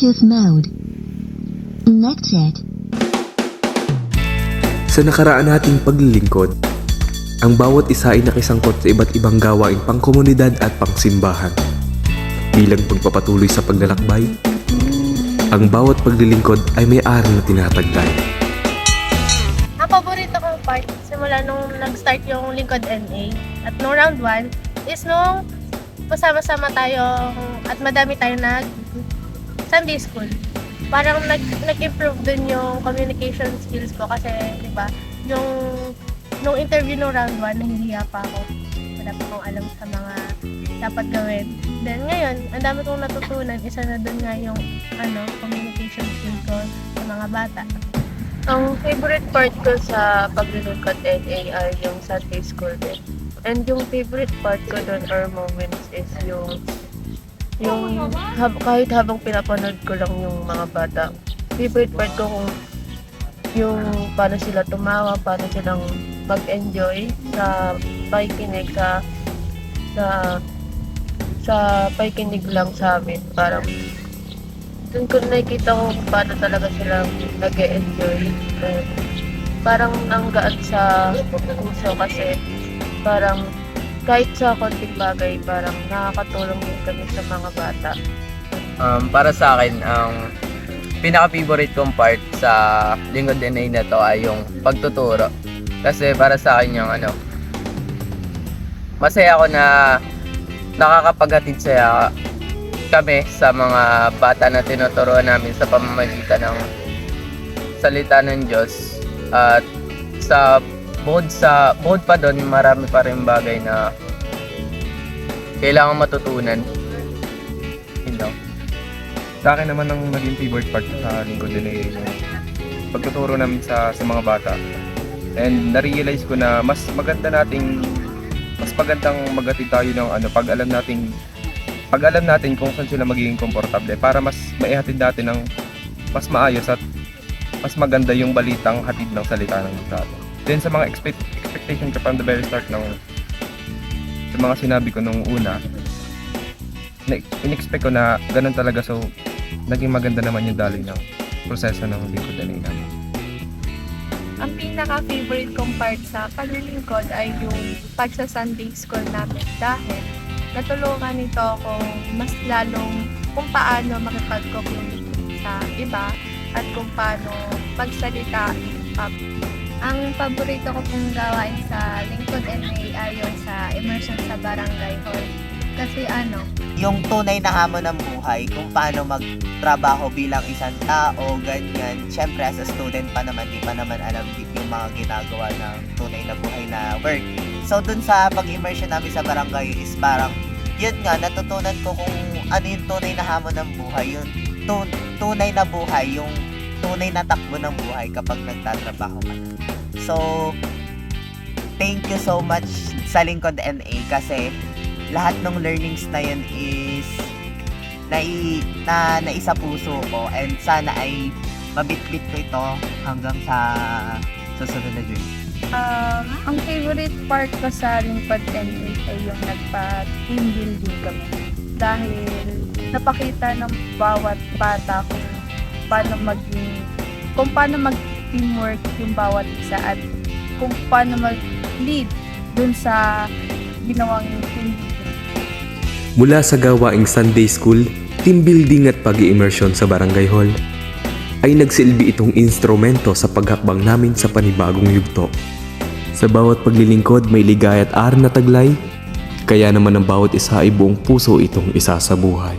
Bluetooth mode. Connected. Sa nakaraan nating paglilingkod, ang bawat isa ay nakisangkot sa iba't ibang gawaing pangkomunidad at pangsimbahan. Bilang pagpapatuloy sa paglalakbay, ang bawat paglilingkod ay may aral na tinataglay. Ang paborito kong part simula nung nag-start yung Lingkod NA at nung round 1 is nung pasama-sama tayo at madami tayo Sunday school. Parang nag-improve dun yung communication skills ko kasi, di ba, nung interview nung round 1, nahihiya pa ako. Wala pa akong alam sa mga dapat gawin. Then ngayon, ang dami kong natutunan. Isa na dun nga yung communication skills ko sa mga bata. Ang favorite part ko sa paglilingkod NA ay yung Sunday school din. And yung favorite part ko doon or moments is kahit habang pinapanood ko lang yung mga bata, favorite part ko kung yung paano sila tumawa, paano silang mag-enjoy sa pakikinig sa pakikinig lang sa amin. Parang dun ko nakikita ko kung paano talaga silang nag-enjoy. Parang ang gaan sa puso kasi parang kahit sa konting bagay, parang nakakatulong din kami sa mga bata. Para sa akin, ang pinaka-favorite kong part sa Lingkod NA na to ay yung pagtuturo. Kasi para sa akin yung masaya ako na nakakapaghatid saya kami sa mga bata na tinuturuan namin sa pamamagitan ng salita ng Diyos. At bukod pa doon, marami pa rin bagay na kailangan matutunan. Yun lang. Sa akin naman ang naging favorite part sa Lingkod din ay yung pagtuturo namin sa mga bata. And na-realize ko na mas magandang maghatid tayo ng pag alam natin kung saan sila magiging komportable para mas maihatid natin ng mas maayos at mas maganda yung balitang hatid ng salita ng Diyos. Then sa mga expectation ko from the very start sa mga sinabi ko nung una, in-expect ko na ganun talaga, so naging maganda naman yung daloy ng proseso ng lingkod na namin. Ang pinaka-favorite kong part sa paglilingkod ay yung pagsa-Sunday school namin dahil natulungan nito akong mas lalong kung paano makipag-communicate sa iba at kung paano magsalita. Ang paborito ko pong gawain sa Lingkod NA ay yung sa immersion sa barangay hall. Kasi yung tunay na hamon ng buhay, kung paano magtrabaho bilang isang tao, ganyan. Siyempre, as a student pa naman, di pa naman alam yung mga ginagawa ng tunay na buhay na work. So, dun sa pag-immersion namin sa barangay is parang, yun nga, natutunan ko kung ano yung tunay na hamon ng buhay. Yung tunay na buhay, yung tunay na takbo ng buhay kapag nagtatrabaho ka. So, thank you so much sa Lingkod NA kasi lahat ng learnings na yun is naisa puso ko, and sana ay mabitbit ko ito hanggang sa susunod na journey. Ang favorite part ko sa Lingkod NA ay yung nagpa-team building kami. Dahil napakita ng bawat bata kung paano mag-teamwork yung bawat isa at kung paano mag-lead dun sa ginawang team building. Mula sa gawaing Sunday School, team building at pag-i-immersion sa barangay hall, ay nagsilbi itong instrumento sa paghakbang namin sa panibagong yugto. Sa bawat paglilingkod may ligaya at aral na taglay, kaya naman ang bawat isa ay buong puso itong isasabuhay.